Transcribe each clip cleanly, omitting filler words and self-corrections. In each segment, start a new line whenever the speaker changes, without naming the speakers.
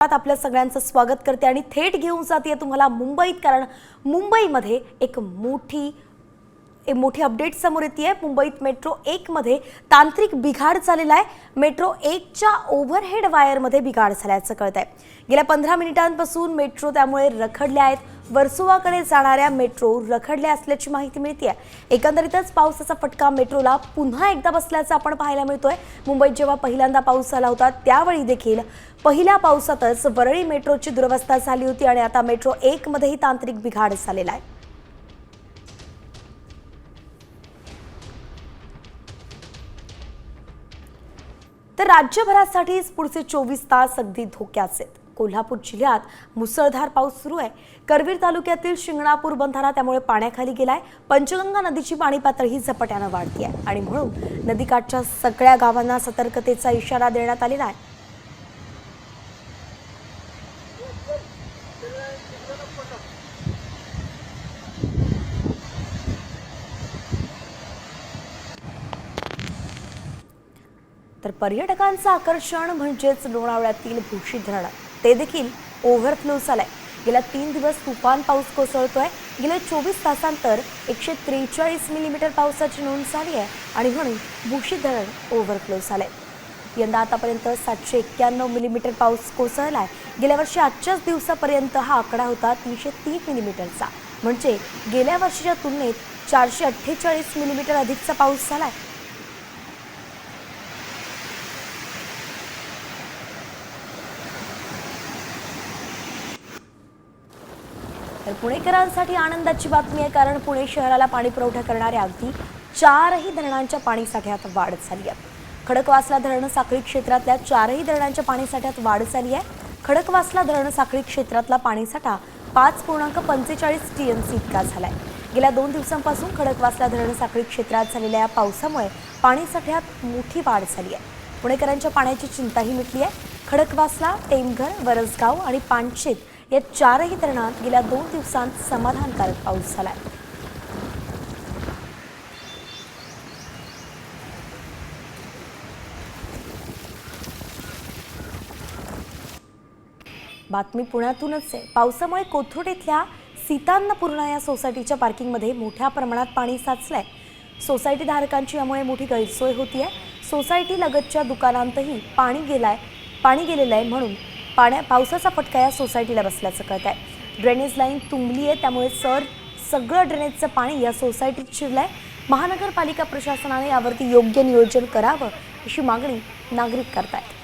आपल्या सगळ्यांचं स्वागत करते आणि थेट घेऊन जाते तुम्हाला मुंबईत, कारण मुंबईमध्ये एक मोठी अपडेट समोर येते। मुंबईत मेट्रो 1 मध्ये तांत्रिक बिघाड झालेला आहे। मेट्रो 1 च्या ओव्हरहेड वायर मध्ये बिघाड झाल्याचं कळतंय। गेल्या 15 मिनिटांपासून मेट्रो त्यामुळे रखडल्या आहेत। वर्सोवाकडे जाणाऱ्या मेट्रो रखडल्या असल्याची माहिती मिळते। एकंदरीतच पावसाचा फटका मेट्रोला पुन्हा एकदा बसल्याचं आपण पाहायला मिळतोय। मुंबईत जेव्हा पहिल्यांदा पाऊस आला होता त्यावेळी देखील पहिल्या पावसातच वरळी मेट्रोची दुरवस्था झाली होती आणि आता मेट्रो 1 मध्येही तांत्रिक बिघाड झालेला आहे। तर राज्यभरासाठी पुढचे 24 तास अगदी धोक्याचे आहेत। कोल्हापूर जिल्ह्यात मुसळधार पाऊस सुरू आहे। करवीर तालुक्यातील शिंगणापूर बंधारा त्यामुळे पाण्याखाली गेलाय। पंचगंगा नदीची पाणी पातळी झपाट्याने वाढते आहे आणि म्हणून नदीकाठच्या सगळ्या गावांना सतर्कतेचा इशारा देण्यात आलेला आहे। तर पर्यटकांचं आकर्षण म्हणजेच लोणावळ्यातील भुशी धरण ते देखील ओव्हरफ्लो झालंय। गेल्या 3 दिवस तुफान पाऊस कोसळतोय। गेल्या 24 तासांतर 143 मिलीमीटर पावसाची नोंद झाली आहे आणि म्हणून भुशी धरण ओव्हरफ्लो झालंय। यंदा आतापर्यंत 791 मिलीमीटर पाऊस कोसळलाय। गेल्या वर्षी आजच्याच दिवसापर्यंत हा आकडा होता 303 मिलीमीटरचा, म्हणजे गेल्या वर्षीच्या तुलनेत 448 मिलीमीटर अधिकचा पाऊस झालाय। तर पुणेकरांसाठी आनंदाची बातमी आहे, कारण पुणे शहराला पाणी पुरवठा करणाऱ्या अगदी 4ही धरणांच्या पाणीसाठ्यात वाढ झाली आहे। खडकवासला धरण साखळी क्षेत्रातल्या 4ही धरणांच्या पाणीसाठ्यात वाढ झाली आहे। खडकवासला धरण साखळी क्षेत्रातला पाणीसाठा 5.45 टीएमसी इतका झालाय। गेल्या 2 दिवसांपासून खडकवासला धरण साखळी क्षेत्रात झालेल्या पावसामुळे पाणीसाठ्यात मोठी वाढ झाली आहे। पुणेकरांच्या पाण्याची चिंताही मिटली आहे। खडकवासला, टेमघर, वरसगाव आणि पानशेत या 4ही धरणात गेल्या 2 दिवसांत समाधानकारक पाऊस झालाय। बातमी पुण्यातूनच आहे। पावसामुळे कोथरूड इथल्या सीतान्नपूर्णा या सोसायटीच्या पार्किंगमध्ये मोठ्या प्रमाणात पाणी साचलंय। सोसायटी धारकांची यामुळे मोठी गैरसोय होतीये। सोसायटी लगतच्या दुकानांतही पाणी गेलेलं आहे, म्हणून पावसाचा फटका या सोसायटीला बसल्याचं कळतंय। ड्रेनेज लाईन तुंबली आहे, त्यामुळे सगळं ड्रेनेजचं पाणी या सोसायटीत शिरलंय। महानगरपालिका प्रशासनाने यावरती योग्य नियोजन करावं अशी मागणी नागरिक करतायत।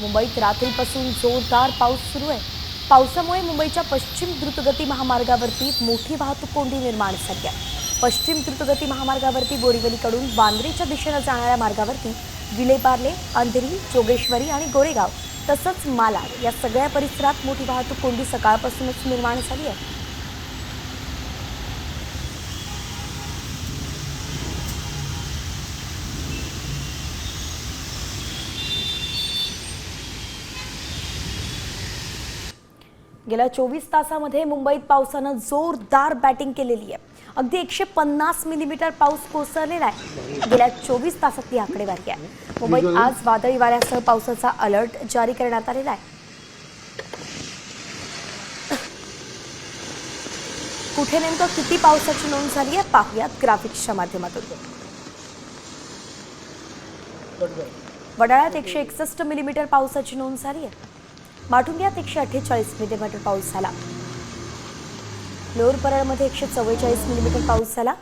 मुंबईत रात्रीपासून जोरदार पाऊस सुरू आहे। पावसामुळे मुंबईच्या पश्चिम द्रुतगती महामार्गावरती मोठी वाहतूक कोंडी निर्माण झाली आहे। पश्चिम द्रुतगती महामार्गावरती बोरिवलीकडून वांद्रेच्या दिशेने जाणाऱ्या मार्गावरती विलेपार्ले, अंधेरी, जोगेश्वरी आणि गोरेगाव तसंच मालाड या सगळ्या परिसरात मोठी वाहतूक कोंडी सकाळपासूनच निर्माण झाली आहे। गेल्या 24 तासामध्ये मुंबईत पावसानं जोरदार बॅटिंग केलेली आहे। अगदी 150 मिलीमीटर पाऊस कोसळलेला आहे। गेल्या 24 तासातली आकडेवारी आहे। मुंबईत आज वादळी वाऱ्यासह पावसाचा अलर्ट जारी करण्यात आलेला आहे। कुठे नेमकं किती पावसाची नोंद झाली आहे पाहूयात ग्राफिक्सच्या माध्यमातून। वडाळ्यात 161 मिलीमीटर पावसाची नोंद झाली आहे। माटुंग्यात 148 मिलीमीटर पाऊस झाला। लोअर परळमध्ये 144 मिलीमीटर पाऊस झाला।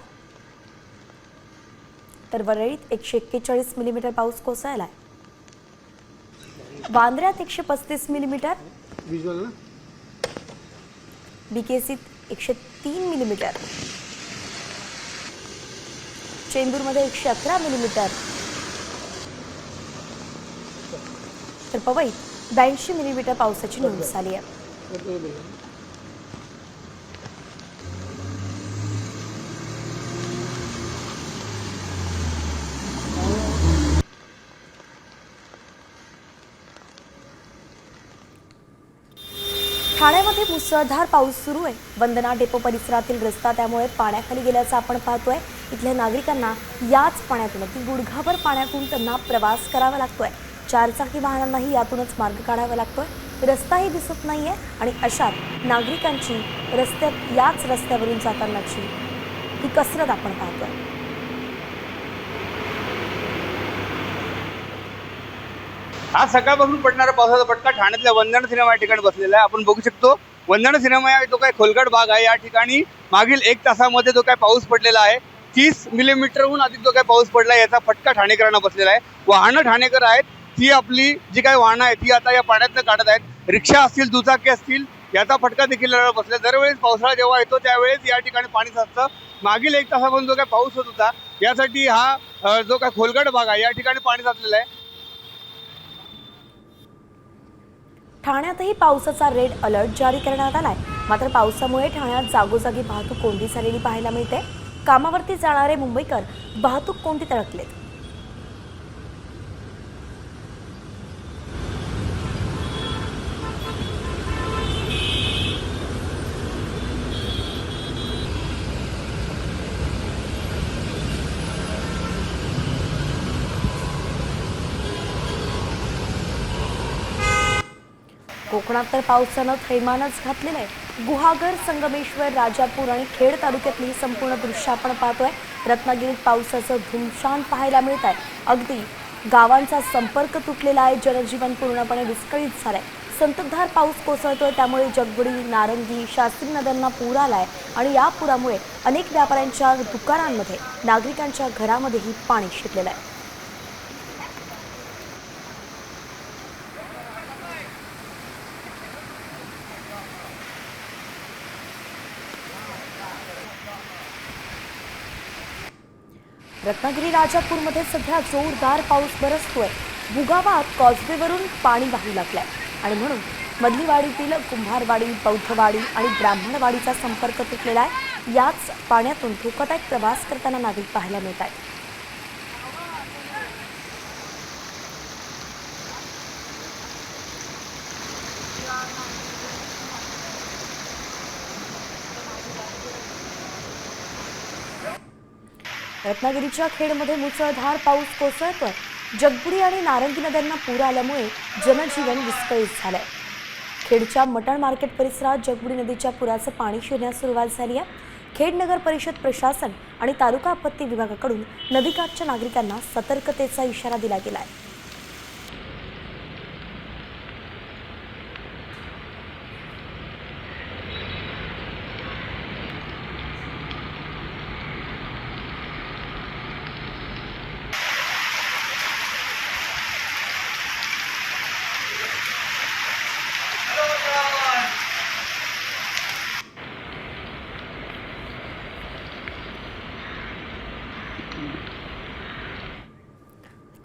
तर वरळीत 141 मिलीमीटर पाऊस कोसळलाय। वांद्र्यात 135 मिलीमीटर, बीकेसीत 103 मिलीमीटर, चेंबूरमध्ये 111 मिलीमीटर, तर पवईत 82 मिलीमीटर पावसाची नोंद झाली आहे। ठाण्यामध्ये मुसळधार पाऊस सुरू आहे। वंदना डेपो परिसरातील रस्ता त्यामुळे पाण्याखाली गेल्याचं आपण पाहतोय। इथल्या नागरिकांना याच पाण्यातून ती गुडघाभर पाण्यातून त्यांना प्रवास करावा लागतोय। चारचाकी वाहनांनाही यातूनच मार्ग काढावा लागतोय। रस्ताही दिसत नाहीये आणि अशात नागरिकांची याच रस्त्यावरून जातानाची ही कसरत आपण पाहतोय।
आज सकाळपासून पडणारा पावसाचा फटका ठाण्यातल्या वंदना सिनेमा या ठिकाणी बसलेला आहे। आपण बघू शकतो वंदना सिनेमा या जो काही खोलगट भाग आहे या ठिकाणी मागील 1 तासामध्ये जो काही पाऊस पडलेला आहे 30 मिलीमीटरहून अधिक जो काही पाऊस पडला याचा फटका ठाणेकरांना बसलेला आहे। वाहनं ठाणेकर आहेत ती आपली जी काही वाहनं आहेत ती आता या पाण्यातनं काढत आहेत। रिक्षा असतील, दुचाकी असतील, याचा फटका देखील बसला। दरवेळेस पावसाळा जेव्हा येतो त्यावेळेस या ठिकाणी पाणी साचतं। मागील 1 तासापासून जो काही पाऊस होत होता यासाठी हा जो काही खोलगट भाग आहे या ठिकाणी पाणी साचलेलं आहे।
ठाण्यातही पावसाचा रेड अलर्ट जारी करण्यात आलाय। मात्र पावसामुळे ठाण्यात जागोजागी वाहतूक कोंडी झालेली पाहायला मिळते। कामावरती जाणारे मुंबईकर वाहतूक कोंडीत अडकलेत। कोकणात तर पावसानं थैमानच घातलेलं आहे। गुहागर, संगमेश्वर, राजापूर आणि खेड तालुक्यातली संपूर्ण दृश्य आपण पाहतोय। रत्नागिरीत पावसाचं धुमशान पाहायला मिळत आहे। अगदी गावांचा संपर्क तुटलेला आहे। जनजीवन पूर्णपणे विस्कळीत झालंय। संततधार पाऊस कोसळतोय त्यामुळे जगबुडी, नारंगी, शास्त्री नद्यांना पूर आलाय आणि या पुरामुळे अनेक व्यापाऱ्यांच्या दुकानांमध्ये, नागरिकांच्या घरामध्येही पाणी शिरलेलं आहे। रत्नागिरी, राजापूरमध्ये सध्या जोरदार पाऊस बरसतोय। भुगावात कॉजवेवरून पाणी वाहू लागलंय आणि म्हणून मधलीवाडीतील कुंभारवाडी, बौद्धवाडी आणि ब्राह्मणवाडीचा संपर्क तुटलेला आहे। याच पाण्यातून धोकादायक प्रवास करताना नागरिक पाहायला मिळत आहेत। रत्नागिरीच्या खेडमध्ये मुसळधार पाऊस कोसळतोय। जगबुडी आणि नारंगी नद्यांना पूर आल्यामुळे जनजीवन विस्कळीत झालंय। खेडच्या मटण मार्केट परिसरात जगबुडी नदीच्या पुराचं पाणी शिरण्यास सुरुवात झाली आहे। खेड नगर परिषद प्रशासन आणि तालुका आपत्ती विभागाकडून नदीकाठच्या नागरिकांना सतर्कतेचा इशारा दिला गेला आहे।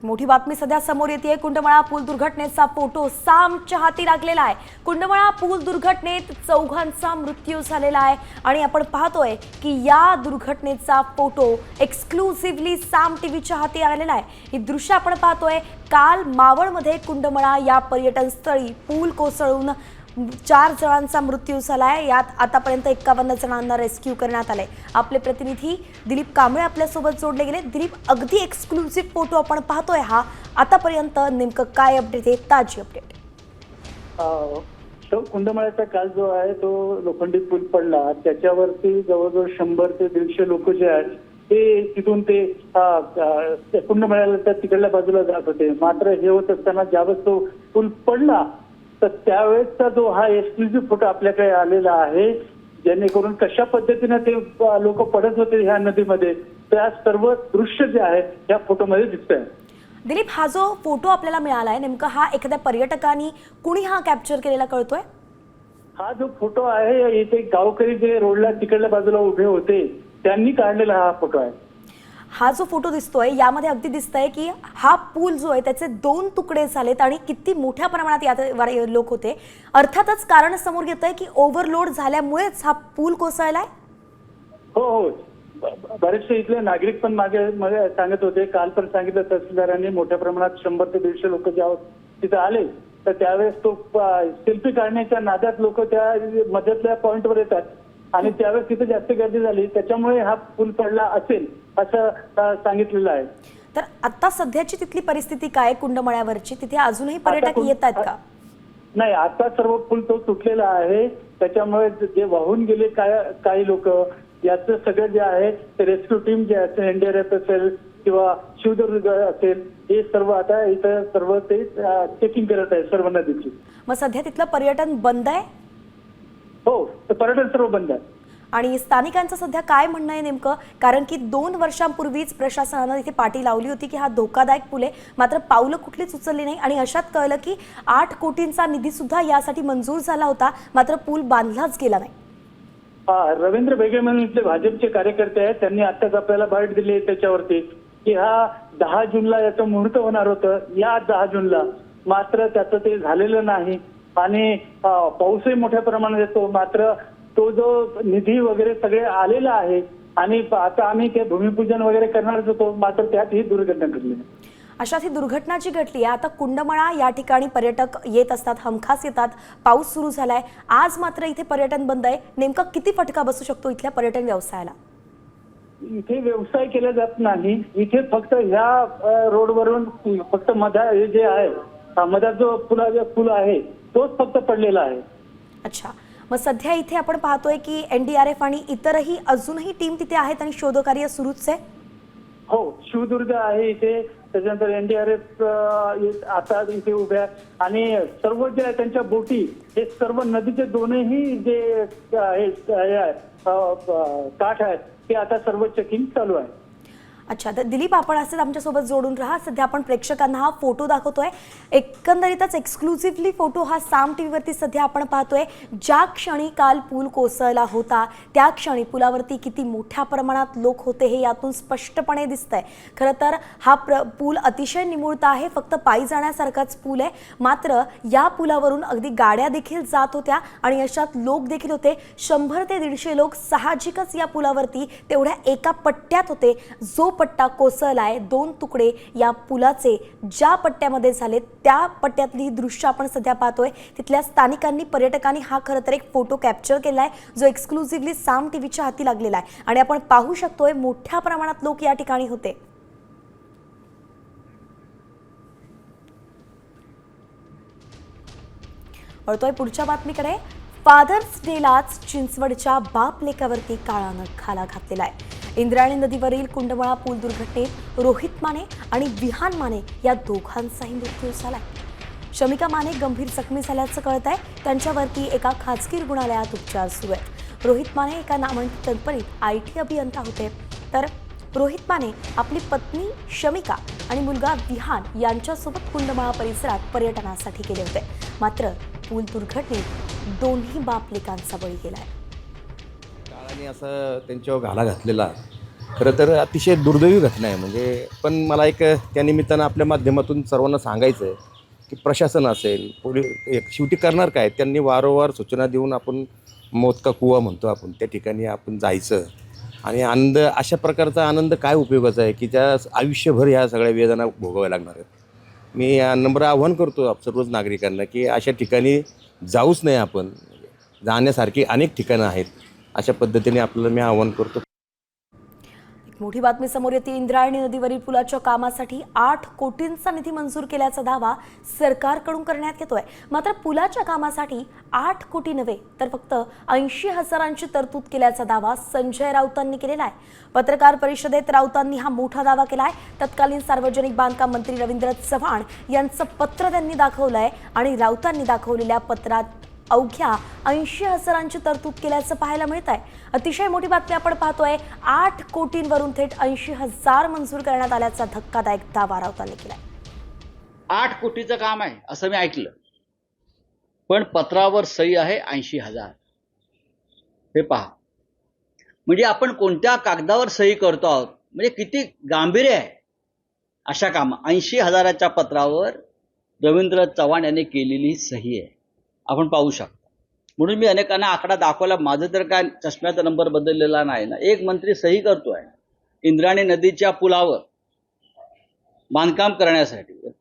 मोठी बातमी सध्या समोर येते। कुंडमळा पूल दुर्घटनेचा फोटो सामच्या हाती लागलेला आहे। कुंडमळा पूल दुर्घटनेत 4घांचा मृत्यू झालेला आहे आणि आपण पाहतोय की या दुर्घटनेचा फोटो एक्सक्लुसिव्हली साम टीव्हीच्या हाती आलेला आहे। ही दृश्य आपण पाहतोय। काल मावळमध्ये कुंडमळा या पर्यटन स्थळी पूल कोसळून 4 जणांचा मृत्यू झालाय। यात आतापर्यंत 51 जणांना रेस्क्यू करण्यात आले। आपले प्रतिनिधी दिलीप कांबळे आपल्यासोबत जोडले गेले। दिलीप, अगदी एक्सक्लुसिव्ह फोटो आपण पाहतोय हा। आतापर्यंत नेमकं काय अपडेट आहे, ताजी अपडेट?
कुंडमळ्याचा काल जो आहे तो लोखंडी पूल पडला, त्याच्यावरती जवळजवळ 100 ते 150 लोक जे आहेत ते तिथून ते कुंडमळ्याला त्या तिकडल्या बाजूला जात होते। मात्र हे होत असताना ज्यावेळेस तो पूल पडला तर त्यावेळेसचा जो हा एक्सक्लुसिव्ह फोटो आपल्याकडे आलेला आहे, जेणेकरून कशा पद्धतीने ते लोक पडत होते ह्या नदीमध्ये, त्या सर्व दृश्य जे आहे या फोटोमध्ये दिसत आहे।
दिलीप, हा जो फोटो आपल्याला मिळाला आहे नेमका हा एखाद्या पर्यटकांनी कुणी हा कॅप्चर केलेला कळतोय?
हा जो फोटो आहे इथे गावकरी जे रोडला तिकडल्या बाजूला उभे होते त्यांनी काढलेला हा फोटो आहे।
हा जो फोटो दिसतोय यामध्ये अगदी दिसतंय की हा पूल जो आहे त्याचे 2 तुकडे झालेत आणि किती मोठ्या प्रमाणात यात लोक होते। अर्थातच कारण समोर येतंय की ओव्हरलोड झाल्यामुळेच हा पूल कोसळलाय।
हो हो, बरेचसे इथले नागरिक पण मागे सांगत होते, काल पण सांगितलं तहसीलदारांनी मोठ्या प्रमाणात 100 ते 150 लोक ज्या तिथे आले तर त्यावेळेस तो सेल्फी काढण्याच्या नादात लोक त्या मध्यातल्या पॉइंटवर येतात आणि त्यावेळेस तिथे जास्त गर्दी झाली, त्याच्यामुळे हा पूल पडला असेल असं सांगितलेलं आहे.
तर आता सध्याची तिथली परिस्थिती काय कुंडमळ्यावरची? तिथे अजूनही पर्यटक येत आहेत का?
नाही, आता सर्व पूल तो तुटलेला आहे, त्याच्यामुळे जे वाहून गेले काही लोक, याचं सगळं जे आहे ते रेस्क्यू टीम जे आहे, एनडीआरएफ असेल किंवा शिवदुर्ग असेल, हे सर्व आता इथं सर्व ते चेकिंग करत आहे सर्व नदीची.
मग सध्या तिथलं पर्यटन बंद आहे?
हो, तर पर्यटन सर्व बंद आहे.
आणि स्थानिकांचं सध्या काय म्हणणं आहे नेमकं? कारण की 2 वर्षांपूर्वीच प्रशासनानं इथे पाटी लावली होती की हा धोकादायक पूल आहे, मात्र पावलं कुठलीच उचलली नाही आणि अशात कळलं की 8 कोटींचा निधी सुद्धा यासाठी मंजूर झाला होता, मात्र पूल बांधलाच गेला नाही.
रवींद्र बेगे म्हणून इथले भाजपचे कार्यकर्ते आहेत, त्यांनी आताच आपल्याला बाईट दिली आहे त्याच्यावरती की हा 10 जूनला याचं मुहूर्त होणार होतं, या 10 जूनला, मात्र त्याचं ते झालेलं नाही आणि पाऊसही मोठ्या प्रमाणात येतो, मात्र तो जो निधी वगैरे सगळे आलेला आहे आणि आता आम्ही ते भूमिपूजन वगैरे करणारच होतो, मात्र त्यात ही दुर्घटना घडली.
अशात ही दुर्घटना जी घडली आहे, आता कुंडमळा या ठिकाणी पर्यटक येत असतात, हमखास येतात, पाऊस सुरू झालाय, आज मात्र इथे पर्यटन बंद आहे. नेमका किती फटका बसू शकतो इथल्या पर्यटन व्यवसायाला?
इथे व्यवसाय केला जात नाही, इथे फक्त ह्या रोडवरून फक्त हे जे आहे मधात जो पूल आहे तोच फक्त पडलेला आहे.
अच्छा, मग सध्या इथे आपण पाहतोय की एनडीआरएफ आणि इतरही अजूनही टीम तिथे आहेत आणि शोधकार्य सुरूच आहे.
हो, शिवदुर्ग आहे इथे, त्याच्यानंतर एनडीआरएफ आता इथे उभ्या आणि सर्व जे आहे त्यांच्या बोटी, हे सर्व नदीचे दोनही जे काठ आहेत ते आता सर्व चेकिंग चालू आहे.
अच्छा, तर दिलीप, आपण असेच आमच्यासोबत जोडून राहा. सध्या आपण प्रेक्षकांना हा फोटो दाखवतोय, एकंदरीतच एक्सक्लुझिव्हली फोटो हा साम टीव्हीवरती सध्या आपण पाहतोय. ज्या क्षणी काल पूल कोसळला होता त्या क्षणी पुलावरती किती मोठ्या प्रमाणात लोक होते हे यातून स्पष्टपणे दिसतंय. खरं तर हा पूल अतिशय निमुळता आहे, फक्त पायी जाण्यासारखाच पूल आहे, मात्र या पुलावरून अगदी गाड्या देखील जात होत्या आणि अशात लोक देखील होते. 100 ते 150 लोक साहजिकच या पुलावरती तेवढ्या एका पट्ट्यात होते. जो पट्टा कोसळलाय, 2 तुकडे या पुलाचे ज्या पट्ट्यामध्ये झाले त्या पट्ट्यातली दृश्य आपण सध्या पाहतोय. तिथल्या स्थानिकांनी, पर्यटकांनी हा खरं तर एक फोटो कॅप्चर केलाय जो एक्सक्लुझिव्हली साम टीव्हीच्या हाती लागलेला आहे आणि आपण पाहू शकतोय मोठ्या प्रमाणात लोक या ठिकाणी होते. वळतोय पुढच्या बातमीकडे. फादर्स डेलाच चिंचवडच्या बाप लेकावरती काळानं खाला घातलेला आहे. इंद्रायणी नदीवरील कुंडमळा पूल दुर्घटनेत रोहित माने आणि विहान माने या दोघांचाही मृत्यू झालाय. शमिका माने गंभीर जखमी झाल्याचं कळत आहे. त्यांच्यावरती एका खासगी रुग्णालयात उपचार सुरू आहेत. रोहित माने एका नामांकित कंपनीत IT अभियंता होते, तर रोहित माने आपली पत्नी शमिका आणि मुलगा विहान यांच्यासोबत कुंडमळा परिसरात पर्यटनासाठी गेले होते, मात्र पूल दुर्घटनेत दोन्ही बाप लेकांचा बळी गेलाय.
काळाने असं त्यांच्यावर घाला घातलेला खरं तर अतिशय दुर्दैवी घटना आहे. म्हणजे पण मला एक त्या निमित्तानं आपल्या माध्यमातून सर्वांना सांगायचं आहे की प्रशासन असेल, पोलीस शेवटी करणार काय, त्यांनी वारंवार सूचना देऊन आपण मौत का कुवा म्हणतो आपण, त्या ठिकाणी आपण जायचं आणि आनंद, अशा प्रकारचा आनंद काय उपयोगाचा आहे की त्या आयुष्यभर ह्या सगळ्या वेदना भोगाव्या लागणार आहेत. मी नम्र आव्हान करतो सर्वच नागरिकांना की अशा ठिकाणी जाऊच नाही आपण, जाण्यासारखी अनेक ठिकाणं आहेत. अशा पद्धतीने आपल्याला मी आवाहन करतो.
मोठी बातमी समोर येते. इंद्रायणी नदीवरील पुलाच्या कामासाठी 8 कोटींचा निधी मंजूर केल्याचा दावा सरकारकडून करण्यात येतोय, मात्र पुलाच्या कामासाठी 8 कोटी नव्हे तर फक्त 80,000ची तरतूद केल्याचा दावा संजय राऊतांनी केलेला आहे. पत्रकार परिषदेत राऊतांनी हा मोठा दावा केलाय. तत्कालीन सार्वजनिक बांधकाम मंत्री रवींद्र चव्हाण यांचं पत्र त्यांनी दाखवलंय आणि राऊतांनी दाखवलेल्या पत्रात अवघ्या 80,000ची तरतूद केल्याचं पाहायला मिळत आहे. अतिशय मोठी बातमी आपण पाहतोय. 8 कोटींवरून थेट 80,000 मंजूर करण्यात आल्याचा धक्कादायक दावा राऊतांनी केलाय.
8 कोटीचं काम आहे असं मी ऐकलं, पण पत्रावर सही आहे 80,000. हे पहा, म्हणजे आपण कोणत्या कागदावर सही करतो आहोत, म्हणजे किती गांभीर्य आहे अशा काम. 80,000च्या पत्रावर रवींद्र चव्हाण यांनी केलेली सही आहे, आपण पाहू शकता. म्हणून मी अनेकांना आकडा दाखवला. माझं तर काय चष्म्याचा नंबर बदललेला नाही ना. एक मंत्री सही करतोय इंद्रायणी नदीच्या पुलावर बांधकाम करण्यासाठी.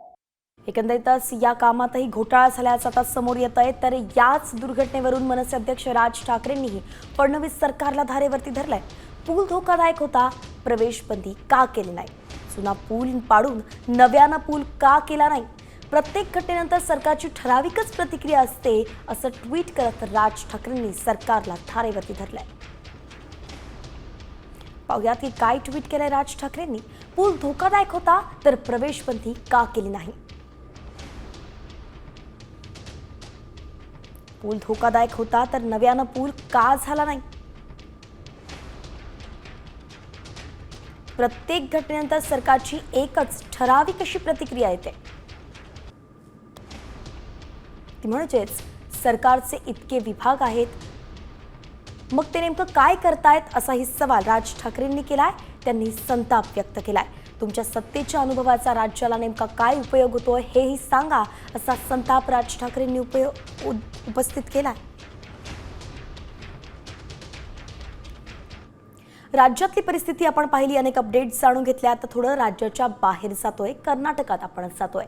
एकंदरीतच या कामातही घोटाळा झाल्याचं आता समोर येत आहे। तर याच दुर्घटनेवरून मनसे अध्यक्ष राज ठाकरेंनीही फडणवीस सरकारला धारेवरती धरलंय। पूल धोकादायक होता, प्रवेशबंदी का केली नाही? जुना पूल पाडून नव्यानं पूल का केला नाही? प्रत्येक घटनेनंतर सरकारची ठराविकच प्रतिक्रिया असते, असं ट्विट करत राज ठाकरेंनी सरकारला धारेवरती धरलंय। पाहूयात की काय ट्विट केलंय राज ठाकरेंनी। पूल धोकादायक होता तर प्रवेशबंदी का केली नाही? पूल धोकादायक होता तर नव्यानं पूल का झाला नाही? प्रत्येक घटनेनंतर सरकारची एकच ठराविक अशी प्रतिक्रिया येते, ती म्हणजेच सरकारचे इतके विभाग आहेत, मग ते नेमकं काय करतायत असाही सवाल राज ठाकरेंनी केलाय। त्यांनी संताप व्यक्त केलाय। तुमच्या सत्तेच्या अनुभवाचा राज्याला नेमका काय उपयोग होतोय हेही सांगा, असा संताप राज ठाकरेंनी उपस्थित केलाय। राज्यातली परिस्थिती आपण पाहिली, अनेक अपडेट्स जाणून घेतल्या। आता थोडं राज्याच्या बाहेर जातोय, कर्नाटकात आपण जातोय।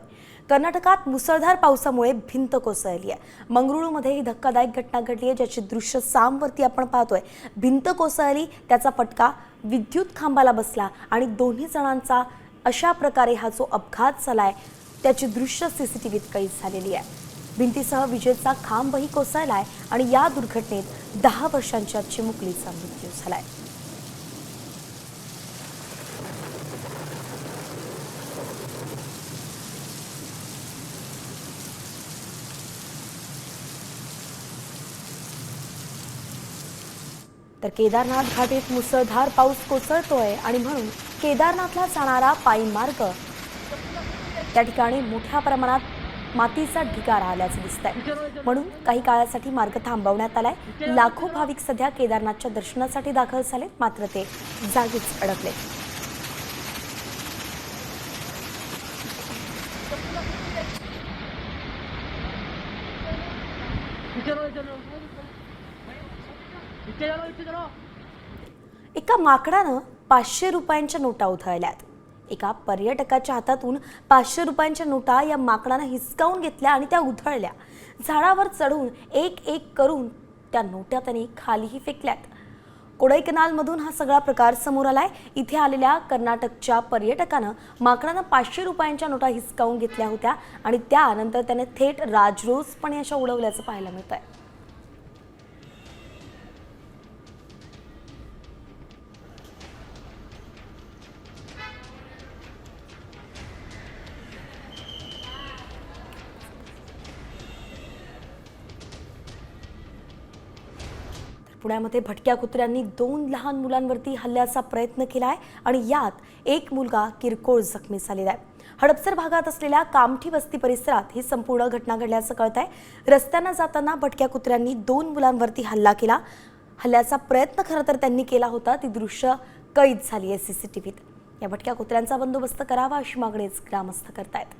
कर्नाटकात मुसळधार पावसामुळे भिंत कोसळली आहे। मंगळुरूमध्ये ही धक्कादायक घटना घडली आहे, ज्याची दृश्य सामवरती आपण पाहतोय। भिंत कोसळली, त्याचा फटका विद्युत खांबाला बसला आणि दोन्ही जणांचा अशा प्रकारे हा जो अपघात झालाय त्याची दृश्य सीसीटीव्हीत कैद झालेली आहे। भिंतीसह विजेचा खांबही कोसळलाय आणि या दुर्घटनेत 10 वर्षांच्या चिमुकलीचा मृत्यू झालाय। तर केदारनाथ घाटीत मुसळधार पाऊस कोसळतोय आणि म्हणून केदारनाथला जाणारा पायी मार्ग त्या ठिकाणी मोठ्या प्रमाणात मातीचा ढिगारा आल्याचं दिसतंय, म्हणून काही काळासाठी मार्ग थांबवण्यात आलाय। लाखो भाविक सध्या केदारनाथच्या दर्शनासाठी दाखल झाले, मात्र ते जागीच अडकले। एका माकडानं 500 रुपयांच्या नोटा उधळल्यात। एका पर्यटकाच्या हातातून 500 रुपयांच्या नोटा या माकडानं हिसकावून घेतल्या आणि त्या उधळल्या। झाडावर चढून एक एक करून त्या नोटा त्यांनी खालीही फेकल्यात। कोडाईकनालमधून हा सगळा प्रकार समोर आलाय। इथे आलेल्या कर्नाटकच्या पर्यटकानं माकडानं 500 रुपयांच्या नोटा हिसकावून घेतल्या होत्या आणि त्यानंतर त्याने थेट राजरोसपणे अशा उडवल्याचं पाहायला मिळतंय। पुण्यामध्ये भटक्या कुत्र्यांनी 2 लहान मुलांवरती हल्ल्याचा प्रयत्न केलाय आणि यात एक मुलगा किरकोळ जखमी झालेला आहे। हडपसर भागात असलेल्या कामठी वस्ती परिसरात ही संपूर्ण घटना घडल्याचं कळतंय। रस्त्यानं जाताना भटक्या कुत्र्यांनी 2 मुलांवरती हल्ला केला। हल्ल्याचा प्रयत्न खरं तर त्यांनी केला होता, ती दृश्य कैद झाली आहे सीसीटीव्हीत। या भटक्या कुत्र्यांचा बंदोबस्त करावा अशी मागणीच ग्रामस्थ करतायत।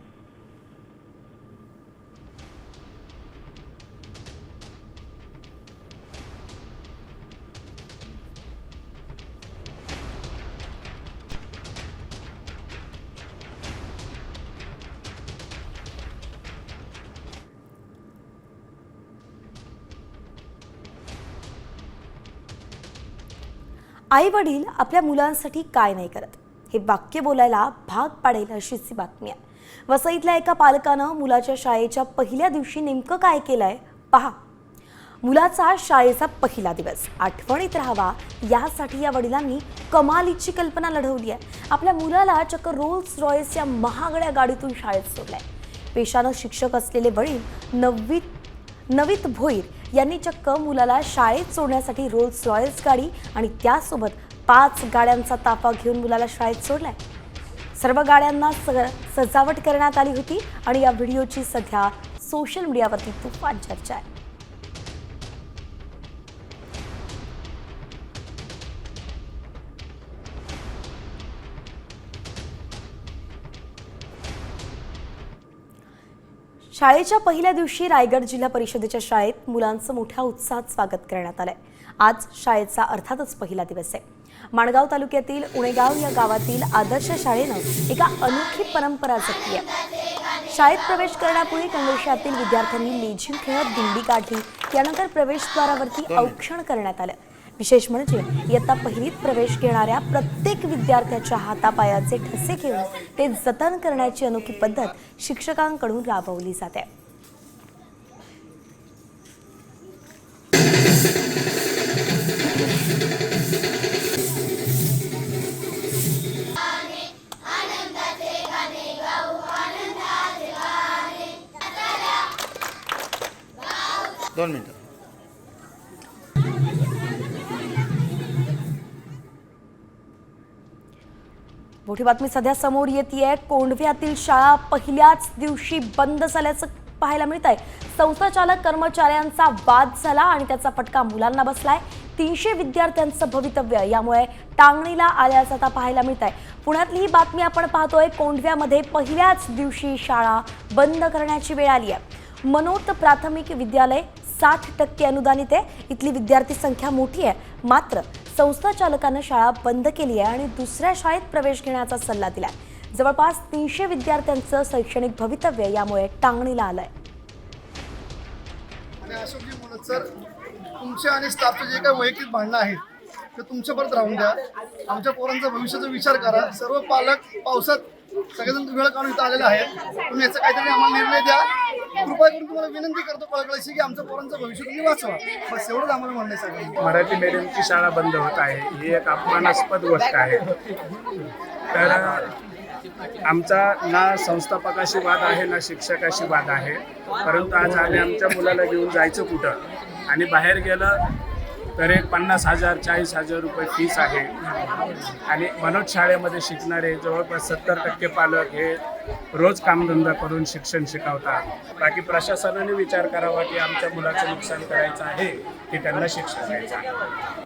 आई वडील आपल्या मुलांसाठी काय नाही करत हे वाक्य बोलायला भाग पाडेल अशीच ही बातमी आहे। वसईतल्या एका पालकानं मुलाच्या शाळेच्या पहिल्या दिवशी नेमकं काय केलंय पहा। मुलाचा शाळेचा पहिला दिवस आठवणीत राहावा यासाठी या वडिलांनी कमालीची कल्पना लढवली आहे। आपल्या मुलाला चक्क रोल्स रॉयस या महागड्या गाडीतून शाळेत सोडलंय। पेशानं शिक्षक असलेले वडील नवीत भोईर यांनी चक्क मुलाला शाळेत सोडण्यासाठी रोल्स रॉयल्स गाडी आणि त्यासोबत 5 गाड्यांचा ताफा घेऊन मुलाला शाळेत सोडलाय। सर्व गाड्यांना सजावट करण्यात आली होती आणि या व्हिडिओची सध्या सोशल मीडियावरती तुफान चर्चा आहे। शाळेच्या पहिल्या दिवशी रायगड जिल्हा परिषदेच्या शाळेत मुलांचं मोठ्या उत्साहात स्वागत करण्यात आलंय। आज शाळेचा अर्थातच पहिला दिवस आहे। माणगाव तालुक्यातील उणेगाव या गावातील आदर्श शाळेनं एका अनोखी परंपरा जपली आहे। शाळेत प्रवेश करण्यापूर्वी कंगोशातील विद्यार्थ्यांनी लेझीम खेळत दिंडी काढली. त्यानंतर प्रवेशद्वारावरती औक्षण करण्यात आलं. विशेष म्हणजे इयत्ता पहिलीत प्रवेश घेणाऱ्या प्रत्येक विद्यार्थ्याच्या हातापायाचे ठसे घेऊन ते जतन करण्याची अनोखी पद्धत शिक्षकांकडून राबवली जाते.
दोन मिनिटं.
मोठी बातमी सध्या समोर येतेय. कोंढव्यातील शाळा पहिल्याच दिवशी बंद झाल्याचं पाहायला मिळत आहे. संस्थाचालक कर्मचाऱ्यांचा वाद झाला आणि त्याचा फटका मुलांना बसलाय. 300 विद्यार्थ्यांचं भवितव्य यामुळे टांगणीला आल्याचं आता पाहायला मिळत आहे. पुण्यातली ही बातमी आपण पाहतोय. कोंढव्यामध्ये पहिल्याच दिवशी शाळा बंद करण्याची वेळ आली आहे. मनोत प्राथमिक विद्यालय 60% अनुदानित आहे. इथली विद्यार्थी संख्या मोठी आहे. मात्र संस्थाचालकानं शाळा बंद केली आहे आणि दुसऱ्या शाळेत प्रवेश घेण्याचा सल्ला दिलाय. जवळपास 300 विद्यार्थ्यांचं शैक्षणिक भवितव्य यामुळे टांगणीला आलंय.
आणि अशोकजी म्हणत सर, तुमचे आणि स्टाफचे जे काही वैयक्तिक भांडणं आहेत ते तुमच्यापर्यंत राहून द्या. आमच्या पोरांचा भविष्याचा विचार करा. सर्व पालक पावसात सगळेजण वेळ काढून इथं आलेले आहेत. तुम्ही याचा काहीतरी आम्हाला निर्णय द्या. कृपा करून तुम्हाला विनंती करतो कळकळीची की आमच्या पोरांचं भविष्य तुम्ही वाचवा. बस एवढंच आम्हाला म्हणणं आहे सगळ्यांना.
मराठी मीडियमची शाळा बंद होत आहे ही एक अपमानास्पद गोष्ट आहे. तर आमचा ना संस्थापकाशी वाद आहे ना शिक्षकाशी वाद आहे. परंतु आज आम्ही आमच्या मुलाला घेऊन जायचं कुठं आणि बाहेर गेलं तर एक 50,000 40,000 रुपये फीस आहे. आणि मनोज शाळेमध्ये शिकणारे जवळपास 70% पालक हे रोज कामधंदा करून शिक्षण शिकवतात. बाकी प्रशासनाने विचार करावा की आमच्या मुलाचं नुकसान करायचं आहे की त्यांना शिक्षण द्यायचं आहे.